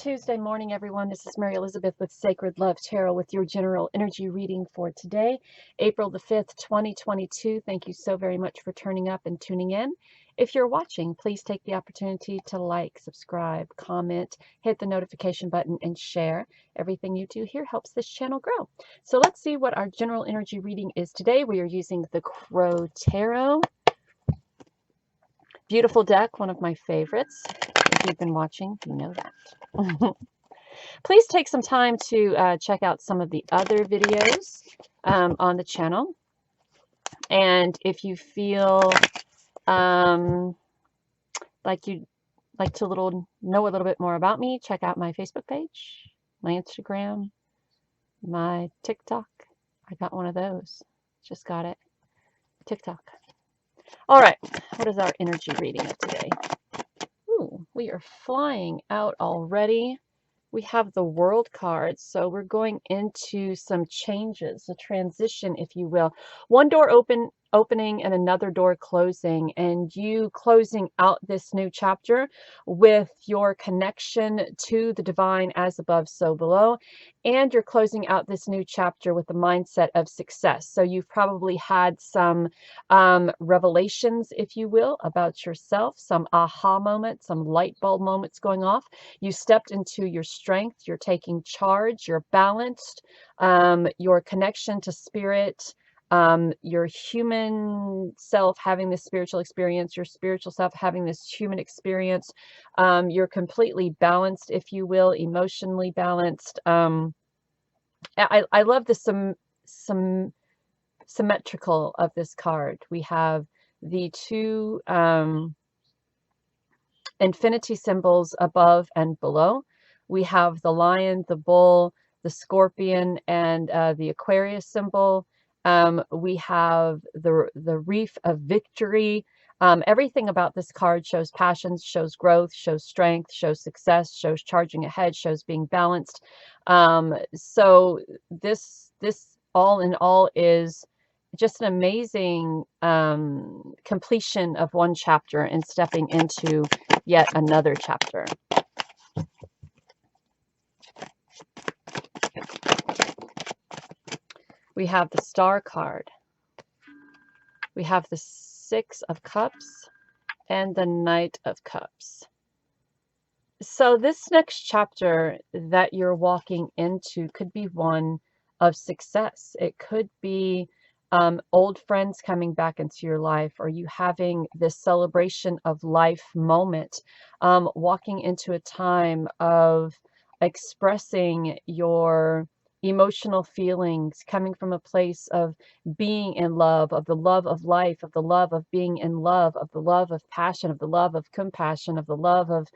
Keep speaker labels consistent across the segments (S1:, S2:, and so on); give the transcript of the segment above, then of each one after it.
S1: Tuesday morning, everyone. This is Mary Elizabeth with Sacred Love Tarot with your general energy reading for today, April the 5th, 2022. Thank you so very much for turning up and tuning in. If you're watching, please take the opportunity to like, subscribe, comment, hit the notification button, and share. Everything you do here helps this channel grow. So let's see what our general energy reading is today. We are using the Crow Tarot. Beautiful deck, one of my favorites. If you've been watching, you know that. Please take some time to check out some of the other videos on the channel. And if you feel like you'd like to know a little bit more about me, check out my Facebook page, my Instagram, my TikTok. I got one of those. Just got it. TikTok. All right. What is our energy reading of today? Ooh, we are flying out already. We have the World cards, so we're going into some changes, a transition, if you will. One door opening and another door closing, and you closing out this new chapter with your connection to the divine, as above, so below, and you're closing out this new chapter with the mindset of success. So you've probably had some revelations, if you will, about yourself, some aha moments, some light bulb moments going off. You stepped into your strength, you're taking charge, you're balanced, your connection to spirit, your human self having this spiritual experience, your spiritual self having this human experience. You're completely balanced, if you will, emotionally balanced. I love the symmetrical of this card. We have the two infinity symbols above and below. We have the lion, the bull, the scorpion, and the Aquarius symbol. We have the reef of victory. Everything about this card shows passion, shows growth, shows strength, shows success, shows charging ahead, shows being balanced. So this all in all is just an amazing completion of one chapter and stepping into yet another chapter. We have the Star card. We have the Six of Cups and the Knight of Cups. So this next chapter that you're walking into could be one of success. It could be old friends coming back into your life, or you having this celebration of life moment, walking into a time of expressing your emotional feelings, coming from a place of being in love, of the love of life, of the love of being in love, of the love of passion, of the love of compassion, of the love of,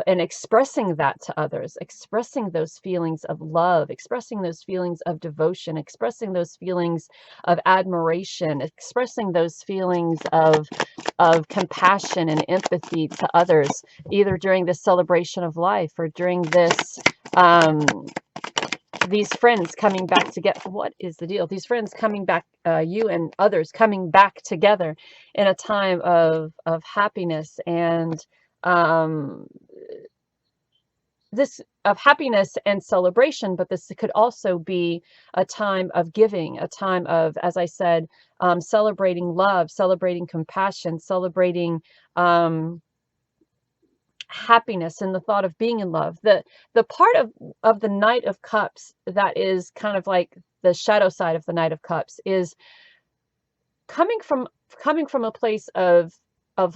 S1: and expressing that to others, expressing those feelings of love, expressing those feelings of devotion, expressing those feelings of admiration, expressing those feelings of compassion and empathy to others, either during this celebration of life or during this these friends coming back together. What is the deal? These friends coming back, you and others coming back together in a time of happiness and this of happiness and celebration. But this could also be a time of giving, a time of, as I said, celebrating love, celebrating compassion, celebrating happiness and the thought of being in love. The part of the Knight of Cups that is kind of like the shadow side of the Knight of Cups is coming from a place of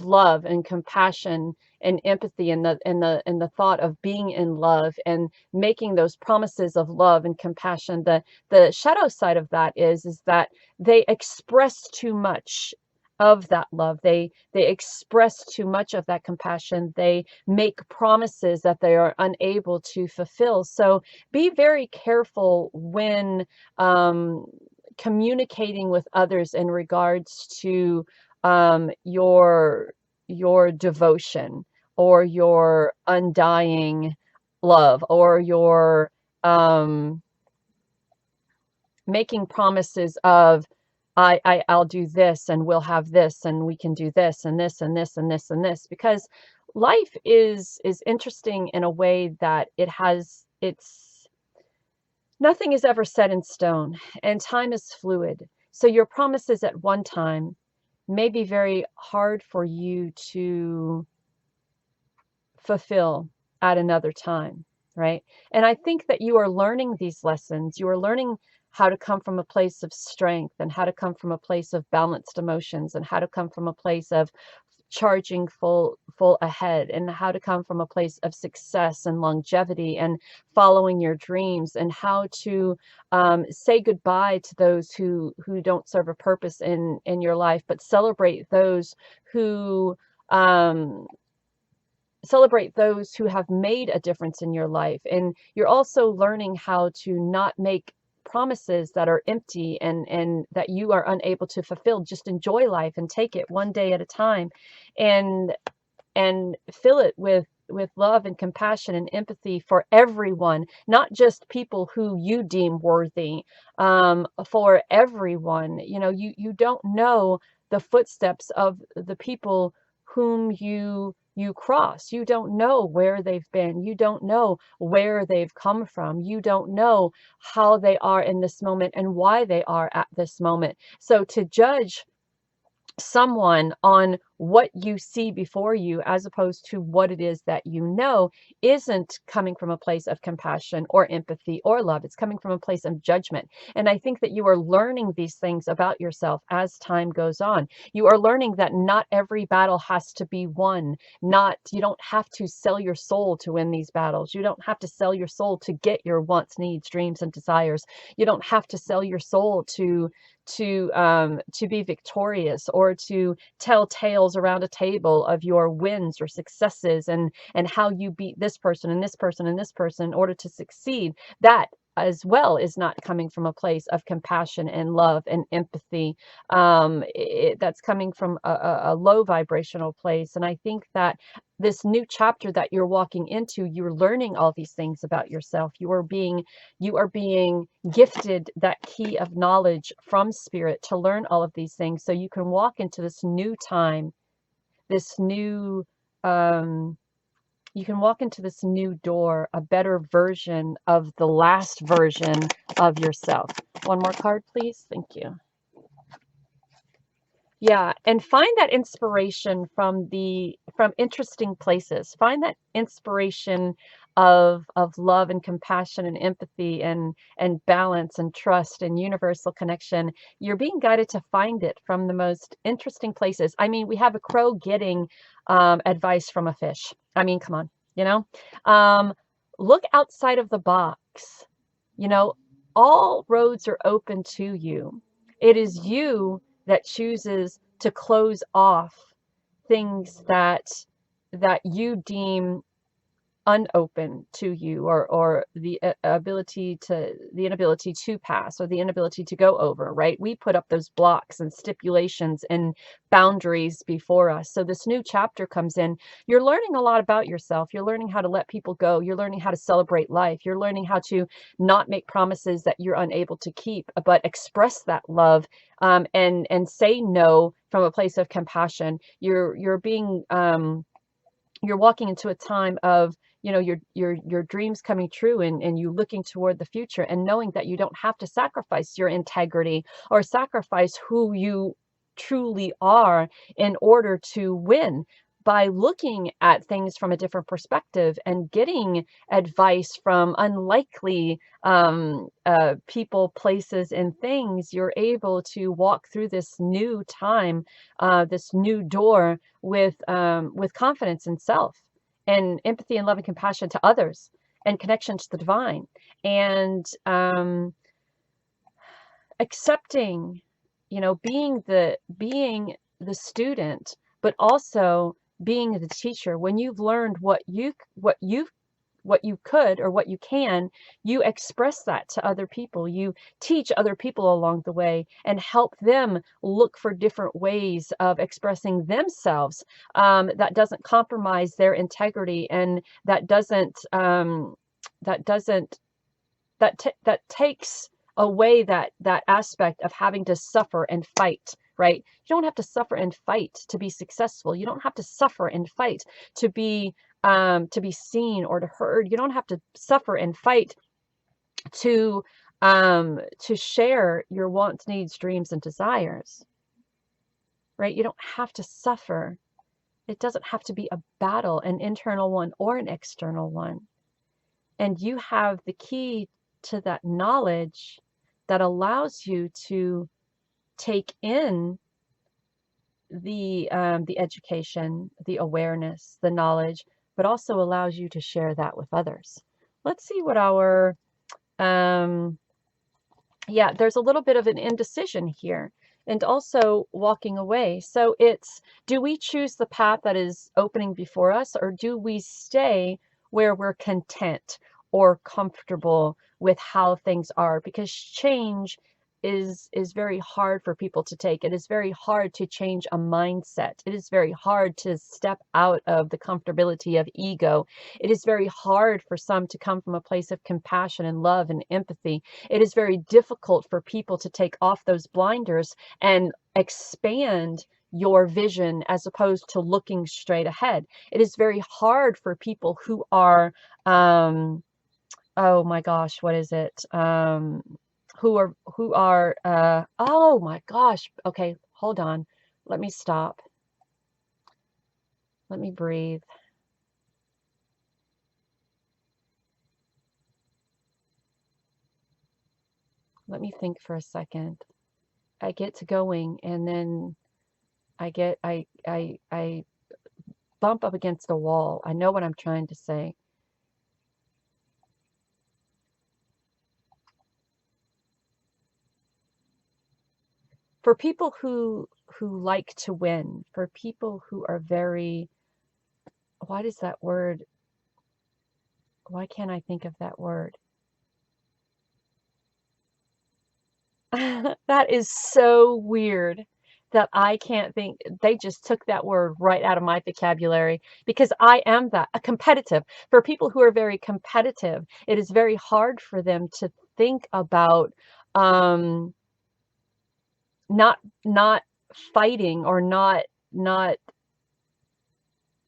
S1: love and compassion and empathy, and the thought of being in love and making those promises of love and compassion. The shadow side of that is that they express too much of that love. They express too much of that compassion. They make promises that they are unable to fulfill. So be very careful when communicating with others in regards to your devotion or your undying love, or your making promises of, I'll do this, and we'll have this, and we can do this, and this, and this, and this, and this. Because life is interesting in a way that nothing is ever set in stone, and time is fluid. So your promises at one time may be very hard for you to fulfill at another time, right? And I think that you are learning these lessons. You are learning how to come from a place of strength, and how to come from a place of balanced emotions, and how to come from a place of charging full ahead, and how to come from a place of success and longevity and following your dreams, and how to say goodbye to those who don't serve a purpose in your life, but um, celebrate those who have made a difference in your life. And you're also learning how to not make promises that are empty, and that you are unable to fulfill. Just enjoy life and take it one day at a time, and fill it with love and compassion and empathy for everyone, not just people who you deem worthy, for everyone. You know, you don't know the footsteps of the people whom you cross. You don't know where they've been. You don't know where they've come from. You don't know how they are in this moment and why they are at this moment. So to judge someone on what you see before you, as opposed to what it is that you know, isn't coming from a place of compassion or empathy or love. It's coming from a place of judgment. And I think that you are learning these things about yourself as time goes on. You are learning that not every battle has to be won. You don't have to sell your soul to win these battles. You don't have to sell your soul to get your wants, needs, dreams, and desires. You don't have to sell your soul to be victorious, or to tell tales around a table of your wins or successes, and how you beat this person and this person and this person in order to succeed. That as well is not coming from a place of compassion and love and empathy. That's coming from a low vibrational place. And I think that this new chapter that you're walking into, you're learning all these things about yourself. You are being gifted that key of knowledge from spirit to learn all of these things, so you can walk into this new time, this new you can walk into this new door, a better version of the last version of yourself. One more card, please. Thank you. Yeah, and find that inspiration from interesting places. Find that inspiration of love and compassion and empathy, and balance and trust and universal connection. You're being guided to find it from the most interesting places. I mean, we have a crow getting advice from a fish. I mean, come on, you know? Um, Look outside of the box. You know, all roads are open to you. It is you that chooses to close off things that you deem unopen to you, or the inability to pass, or the inability to go over, right? We put up those blocks and stipulations and boundaries before us. So this new chapter comes in. You're learning a lot about yourself. You're learning how to let people go. You're learning how to celebrate life. You're learning how to not make promises that you're unable to keep, but express that love, and say no from a place of compassion. You're walking into a time of, you know, your dreams coming true, and you looking toward the future, and knowing that you don't have to sacrifice your integrity or sacrifice who you truly are in order to win, by looking at things from a different perspective and getting advice from unlikely people, places, and things. You're able to walk through this new time, this new door, with confidence in self, and empathy and love and compassion to others, and connection to the divine, and accepting, you know, being the student, but also being the teacher. When you've learned what you could, or what you can, you express that to other people. You teach other people along the way, and help them look for different ways of expressing themselves, that doesn't compromise their integrity, and that takes away that aspect of having to suffer and fight right? You don't have to suffer and fight to be successful. You don't have to suffer and fight to be seen or to heard. You don't have to suffer and fight to share your wants, needs, dreams, and desires, right? You don't have to suffer. It doesn't have to be a battle, an internal one or an external one. And you have the key to that knowledge that allows you to take in the education, the awareness, the knowledge, but also allows you to share that with others. Let's see what our yeah, there's a little bit of an indecision here, and also walking away. So it's, do we choose the path that is opening before us, or do we stay where we're content or comfortable with how things are? Because change is very hard for people to take. It is very hard to change a mindset. It is very hard to step out of the comfortability of ego. It is very hard for some to come from a place of compassion and love and empathy. It is very difficult for people to take off those blinders and expand your vision as opposed to looking straight ahead. It is very hard for people who are, oh my gosh, what is it? Who are, oh my gosh. Okay, hold on. Let me stop. Let me breathe. Let me think for a second. I get to going, and then I bump up against a wall. I know what I'm trying to say. For people who like to win, for people who are very, why does that word, why can't I think of that word? That is so weird that I can't think. They just took that word right out of my vocabulary, because I am that, a competitive. For people who are very competitive, it is very hard for them to think about not fighting or not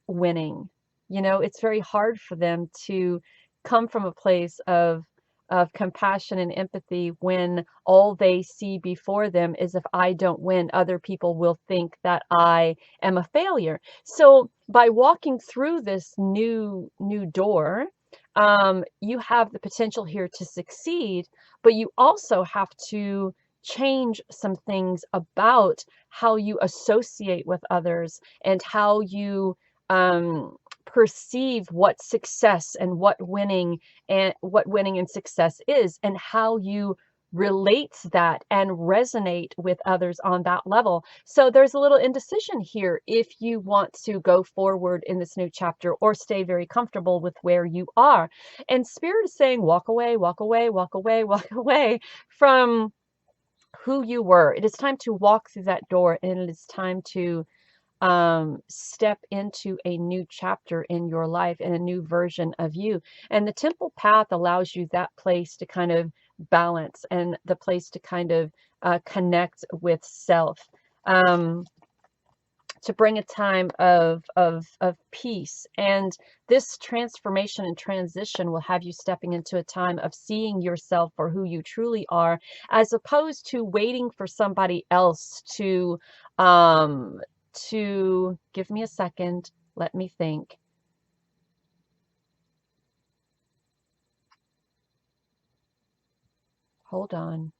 S1: winning. You know, it's very hard for them to come from a place of compassion and empathy when all they see before them is, if I don't win, other people will think that I am a failure. So by walking through this new door, you have the potential here to succeed, but you also have to change some things about how you associate with others and how you perceive what success and what winning and success is, and how you relate that and resonate with others on that level. So there's a little indecision here if you want to go forward in this new chapter or stay very comfortable with where you are. And Spirit is saying, walk away, walk away, walk away, walk away from who you were. It is time to walk through that door, and it is time to step into a new chapter in your life and a new version of you. And the temple path allows you that place to kind of balance, and the place to kind of connect with self. To bring a time of peace. And this transformation and transition will have you stepping into a time of seeing yourself for who you truly are, as opposed to waiting for somebody else to give me a second. Let me think. Hold on.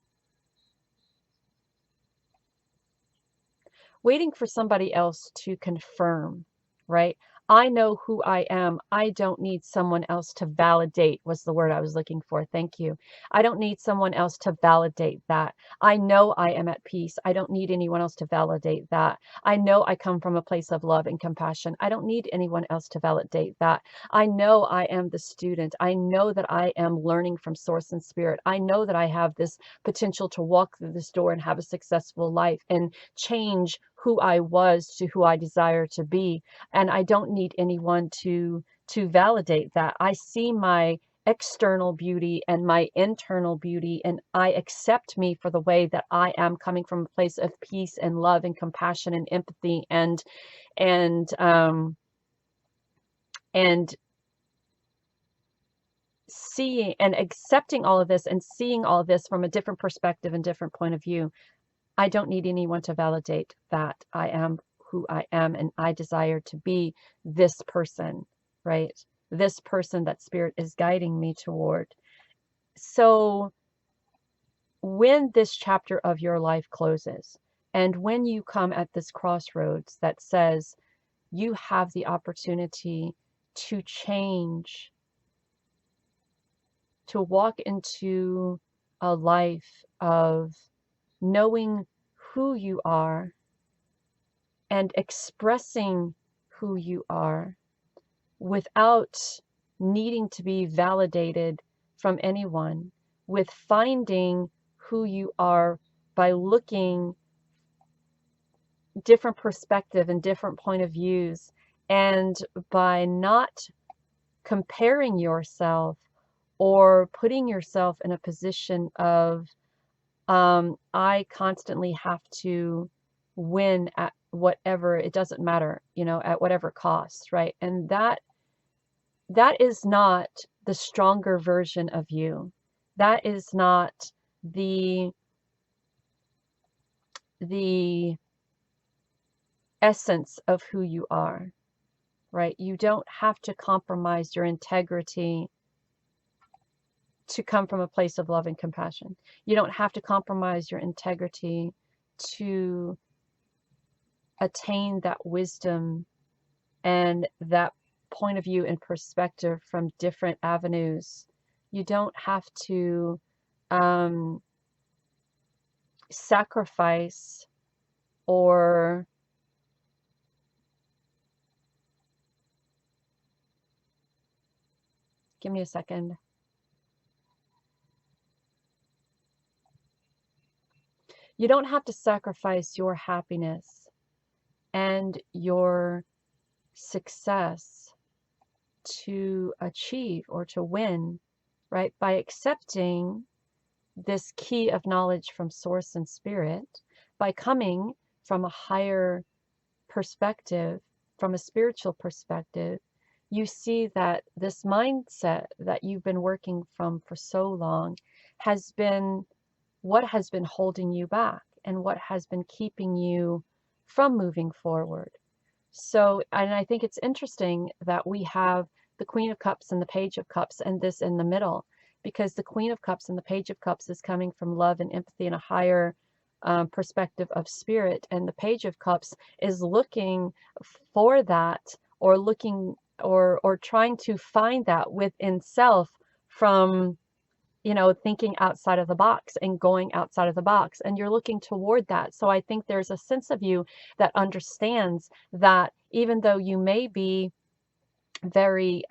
S1: Waiting for somebody else to confirm, right? I know who I am. I don't need someone else to validate, was the word I was looking for. Thank you. I don't need someone else to validate that. I know I am at peace. I don't need anyone else to validate that. I know I come from a place of love and compassion. I don't need anyone else to validate that. I know I am the student. I know that I am learning from Source and Spirit. I know that I have this potential to walk through this door and have a successful life and change who I was to who I desire to be. And I don't need anyone to validate that. I see my external beauty and my internal beauty, and I accept me for the way that I am, coming from a place of peace and love and compassion and empathy and and seeing and accepting all of this and seeing all of this from a different perspective and different point of view. I don't need anyone to validate that I am who I am, and I desire to be this person, right? This person that Spirit is guiding me toward. So when this chapter of your life closes, and when you come at this crossroads that says you have the opportunity to change, to walk into a life of knowing who you are and expressing who you are without needing to be validated from anyone, with finding who you are by looking different perspective and different point of views, and by not comparing yourself or putting yourself in a position of I constantly have to win at whatever, it doesn't matter, at whatever cost, right? And that is not the stronger version of you. That is not the essence of who you are, right? You don't have to compromise your integrity to come from a place of love and compassion. You don't have to compromise your integrity to attain that wisdom and that point of view and perspective from different avenues. You don't have to sacrifice or give me a second. You don't have to sacrifice your happiness and your success to achieve or to win, right? By accepting this key of knowledge from Source and Spirit, by coming from a higher perspective, from a spiritual perspective, you see that this mindset that you've been working from for so long has been what has been holding you back and what has been keeping you from moving forward. So, and I think it's interesting that we have the Queen of Cups and the Page of Cups and this in the middle, because the Queen of Cups and the Page of Cups is coming from love and empathy and a higher perspective of spirit, and the Page of Cups is looking for that, or looking or trying to find that within self from thinking outside of the box and going outside of the box, and you're looking toward that. So I think there's a sense of you that understands that even though you may be very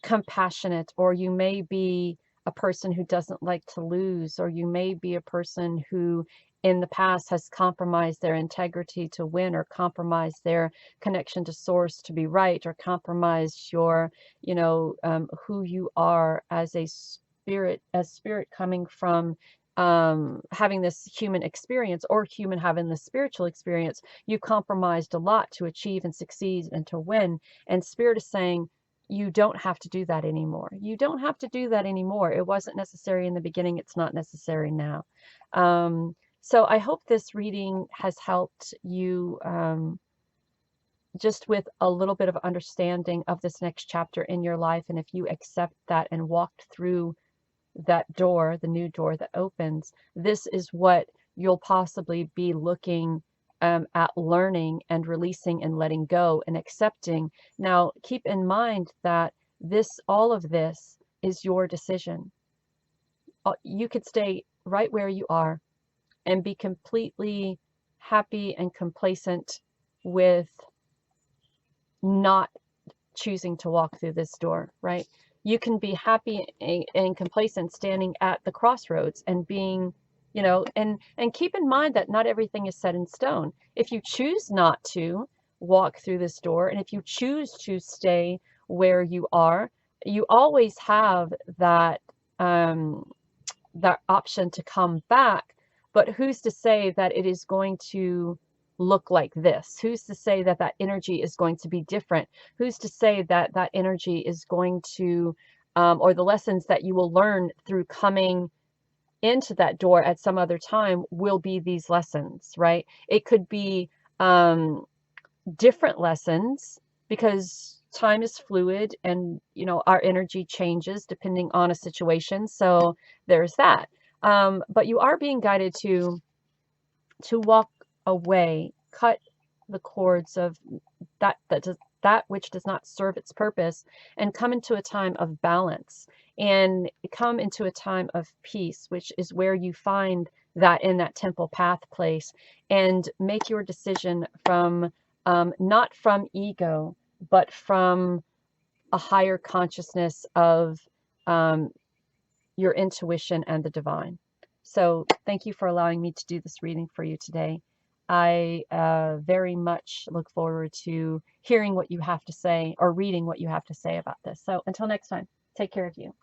S1: compassionate, or you may be a person who doesn't like to lose, or you may be a person who in the past has compromised their integrity to win, or compromised their connection to Source to be right, or compromised your, who you are as a spirit, coming from having this human experience, or human having this spiritual experience. You compromised a lot to achieve and succeed and to win. And Spirit is saying, you don't have to do that anymore. You don't have to do that anymore. It wasn't necessary in the beginning. It's not necessary now. So I hope this reading has helped you just with a little bit of understanding of this next chapter in your life. And if you accept that and walked through that door, the new door that opens, this is what you'll possibly be looking at learning and releasing and letting go and accepting. Now, keep in mind that all of this is your decision. You could stay right where you are and be completely happy and complacent with not choosing to walk through this door, right? You can be happy and complacent standing at the crossroads and being, and keep in mind that not everything is set in stone. If you choose not to walk through this door, and if you choose to stay where you are, you always have that that option to come back, but who's to say that it is going to look like this? Who's to say that that energy is going to be different? Who's to say that that energy is going to, or the lessons that you will learn through coming into that door at some other time will be these lessons, right? It could be different lessons because time is fluid and, you know, our energy changes depending on a situation. So there's that. But you are being guided to walk away, cut the cords of that which does not serve its purpose, and come into a time of balance and come into a time of peace, which is where you find that in that temple path place, and make your decision from not from ego, but from a higher consciousness of your intuition and the divine. So thank you for allowing me to do this reading for you today. I very much look forward to hearing what you have to say or reading what you have to say about this. So until next time, take care of you.